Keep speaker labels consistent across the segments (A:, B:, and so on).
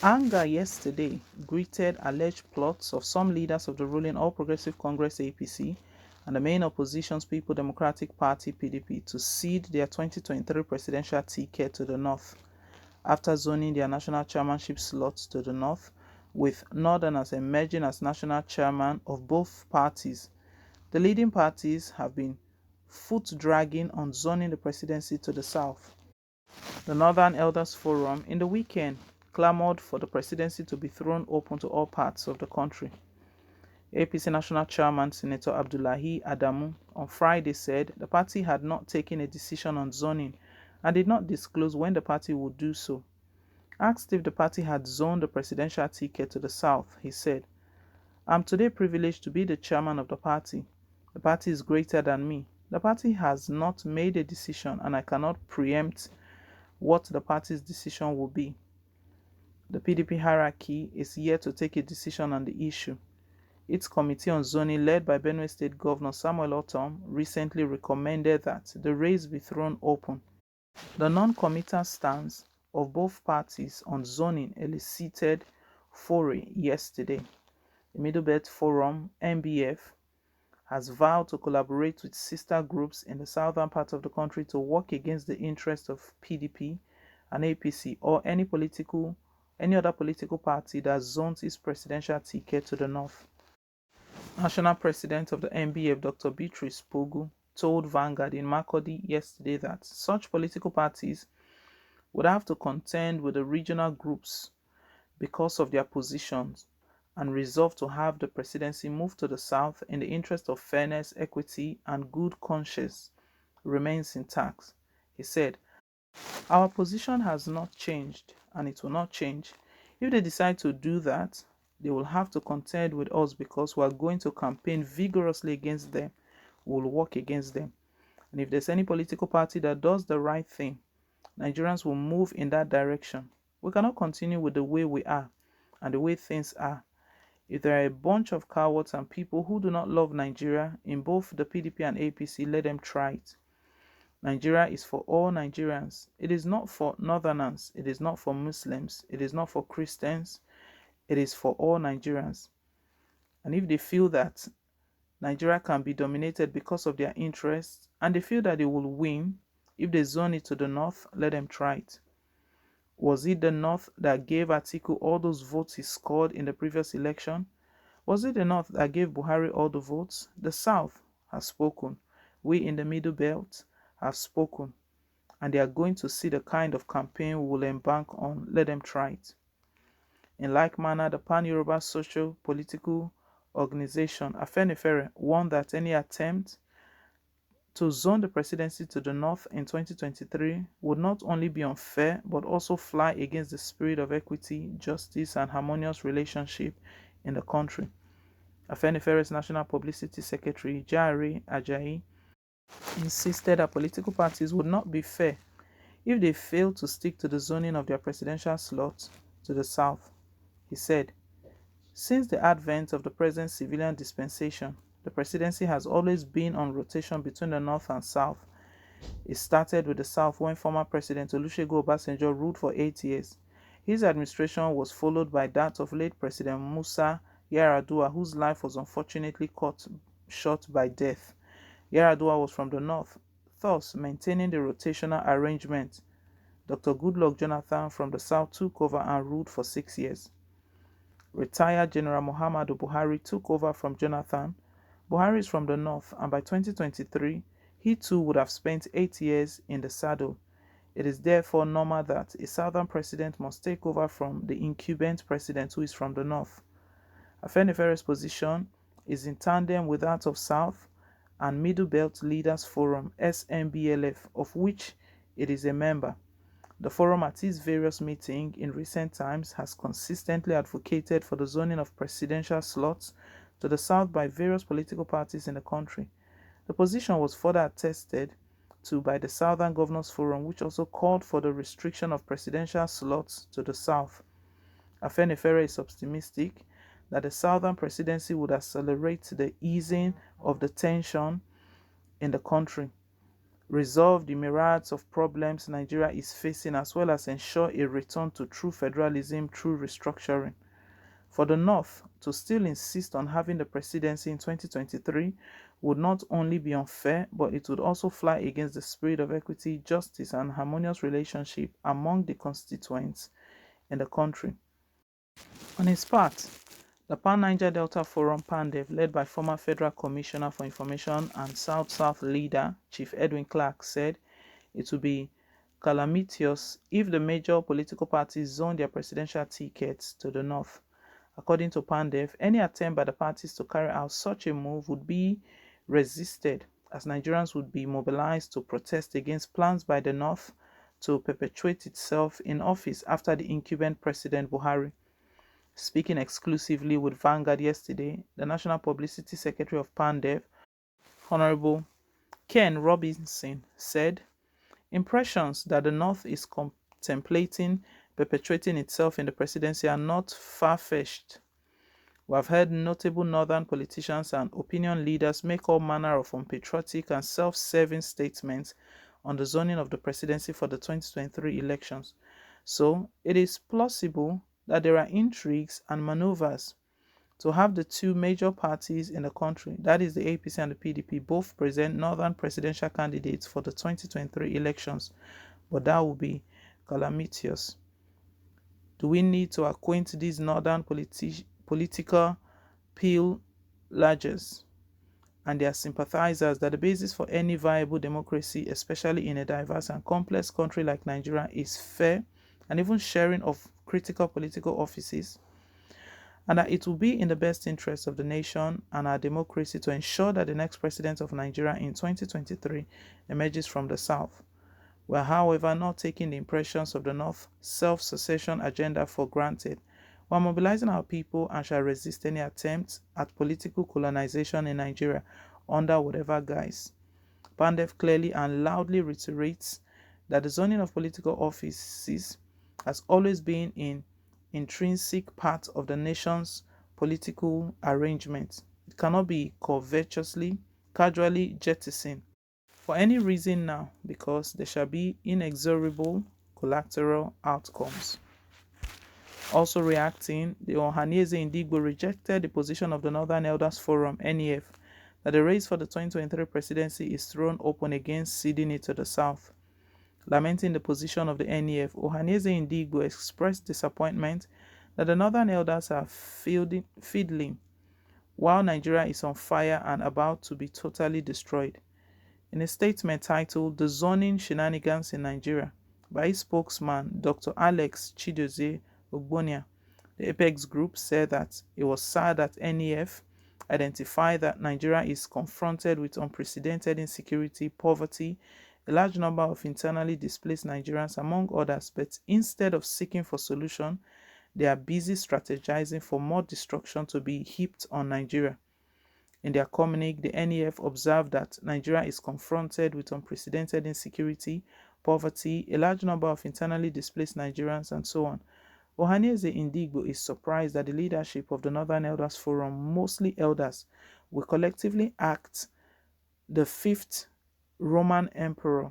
A: Anger yesterday greeted alleged plots of some leaders of the ruling All Progressive Congress (APC) and the main opposition's People Democratic Party (PDP) to cede their 2023 presidential ticket to the North, after zoning their national chairmanship slots to the North, with Northerners emerging as national chairman of both parties. The leading parties have been foot-dragging on zoning the presidency to the South. The Northern Elders Forum in the weekend clamored for the presidency to be thrown open to all parts of the country. APC National Chairman Senator Abdullahi Adamu on Friday said the party had not taken a decision on zoning and did not disclose when the party would do so. Asked if the party had zoned the presidential ticket to the South, he said, "I'm today privileged to be the chairman of the party. The party is greater than me. The party has not made a decision and I cannot preempt what the party's decision will be. The PDP hierarchy is yet to take a decision on the issue. Its committee on zoning, led by Benue State Governor Samuel Ortom, recently recommended that the race be thrown open. The non-committal stance of both parties on zoning elicited fury yesterday. The Middle Belt Forum (MBF) has vowed to collaborate with sister groups in the southern part of the country to work against the interests of PDP and APC or any other political party that zones its presidential ticket to the North. National President of the MBF, Dr. Beatrice Pogu, told Vanguard in Makurdi yesterday that such political parties would have to contend with the regional groups because of their positions and resolve to have the presidency moved to the South in the interest of fairness, equity, and good conscience remains intact. He said, "Our position has not changed and it will not change. If they decide to do that, they will have to contend with us because we are going to campaign vigorously against them. We will work against them. And if there's any political party that does the right thing, Nigerians will move in that direction. We cannot continue with the way we are and the way things are. If there are a bunch of cowards and people who do not love Nigeria in both the PDP and APC, let them try it. Nigeria is for all Nigerians. It is not for Northerners. It is not for Muslims. It is not for Christians. It is for all Nigerians. And if they feel that Nigeria can be dominated because of their interests and they feel that they will win, if they zone it to the North, let them try it." Was it the North that gave Atiku all those votes he scored in the previous election? Was it the North that gave Buhari all the votes? The South has spoken. We in the Middle Belt have spoken. And they are going to see the kind of campaign we will embark on. Let them try it. In like manner, the Pan-Yoruba Social Political Organization, Afenifere, warned that any attempt to zone the presidency to the North in 2023 would not only be unfair but also fly against the spirit of equity, justice, and harmonious relationship in the country. Afenifere's National Publicity Secretary, Jare Ajayi, insisted that political parties would not be fair if they failed to stick to the zoning of their presidential slots to the South. He said, "Since the advent of the present civilian dispensation, the presidency has always been on rotation between the North and South. It started with the South when former President Olusegun Obasanjo ruled for 8 years. His administration was followed by that of late President Musa Yar'Adua, whose life was unfortunately cut short by death. Yar'Adua was from the North, thus maintaining the rotational arrangement. Dr. Goodluck Jonathan from the South took over and ruled for 6 years. Retired General Muhammadu Buhari took over from Jonathan. Buhari is from the North, and by 2023, he too would have spent 8 years in the saddle. It is therefore normal that a Southern president must take over from the incumbent president who is from the North." Afenifere's position is in tandem with that of South and Middle Belt Leaders Forum (SMBLF), of which it is a member. The forum at its various meetings in recent times has consistently advocated for the zoning of presidential slots to the South by various political parties in the country. The position was further attested to by the Southern Governors Forum, which also called for the restriction of presidential slots to the South. Afenifere is optimistic that the Southern presidency would accelerate the easing of the tension in the country. resolve the myriads of problems Nigeria is facing, as well as ensure a return to true federalism through restructuring. For the North to still insist on having the presidency in 2023 would not only be unfair, but it would also fly against the spirit of equity, justice, and harmonious relationship among the constituents in the country. On its part, the Pan-Niger Delta Forum PANDEF, led by former Federal Commissioner for Information and South-South leader Chief Edwin Clark, said it would be calamitous if the major political parties zone their presidential tickets to the North. According to PANDEF, any attempt by the parties to carry out such a move would be resisted, as Nigerians would be mobilized to protest against plans by the North to perpetuate itself in office after the incumbent President Buhari. Speaking exclusively with Vanguard yesterday, the National Publicity Secretary of PANDEF, Honorable Ken Robinson, said impressions that the North is contemplating perpetuating itself in the presidency are not far-fetched. We have heard notable northern politicians and opinion leaders make all manner of unpatriotic and self-serving statements on the zoning of the presidency for the 2023 elections. So, it is plausible that there are intrigues and maneuvers to have the two major parties in the country, that is the APC and the PDP, both present northern presidential candidates for the 2023 elections, but that will be calamitous. Do we need to acquaint these northern political pillagers and their sympathizers that the basis for any viable democracy, especially in a diverse and complex country like Nigeria, is fair and even sharing of critical political offices, and that it will be in the best interest of the nation and our democracy to ensure that the next president of Nigeria in 2023 emerges from the South? We are, however, not taking the impressions of the North self-secession agenda for granted. We are mobilizing our people and shall resist any attempts at political colonization in Nigeria under whatever guise. PANDEF clearly and loudly reiterates that the zoning of political offices has always been an intrinsic part of the nation's political arrangement. It cannot be covetously, casually jettisoned for any reason now, because there shall be inexorable collateral outcomes. Also reacting, the Ohanaeze Ndigbo rejected the position of the Northern Elders Forum, NEF, that the race for the 2023 presidency is thrown open against ceding it to the South. Lamenting the position of the NEF, Ohanaeze Ndigbo expressed disappointment that the Northern Elders are fiddling while Nigeria is on fire and about to be totally destroyed. In a statement titled "The Zoning Shenanigans in Nigeria" by its spokesman, Dr. Alex Chidozie Ogbonia, the Apex Group said that it was sad that NEF identified that Nigeria is confronted with unprecedented insecurity, poverty, a large number of internally displaced Nigerians, among others, but instead of seeking for solution, they are busy strategizing for more destruction to be heaped on Nigeria. In their communique, the NEF observed that Nigeria is confronted with unprecedented insecurity, poverty, a large number of internally displaced Nigerians, and so on. Ohanaeze Ndigbo is surprised that the leadership of the Northern Elders Forum, mostly elders, will collectively act the fifth Roman emperor,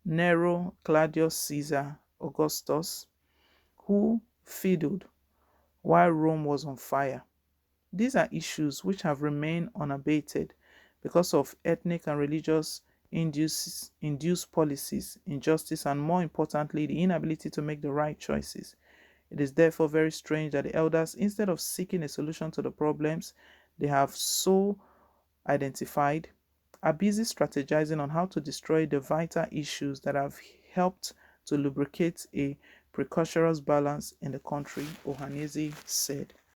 A: Nero Claudius Caesar Augustus, who fiddled while Rome was on fire. These are issues which have remained unabated because of ethnic and religious induced policies, injustice, and more importantly, the inability to make the right choices. It is therefore very strange that the elders, instead of seeking a solution to the problems they have so identified, are busy strategizing on how to destroy the vital issues that have helped to lubricate a precocious balance in the country, Ohanaeze said.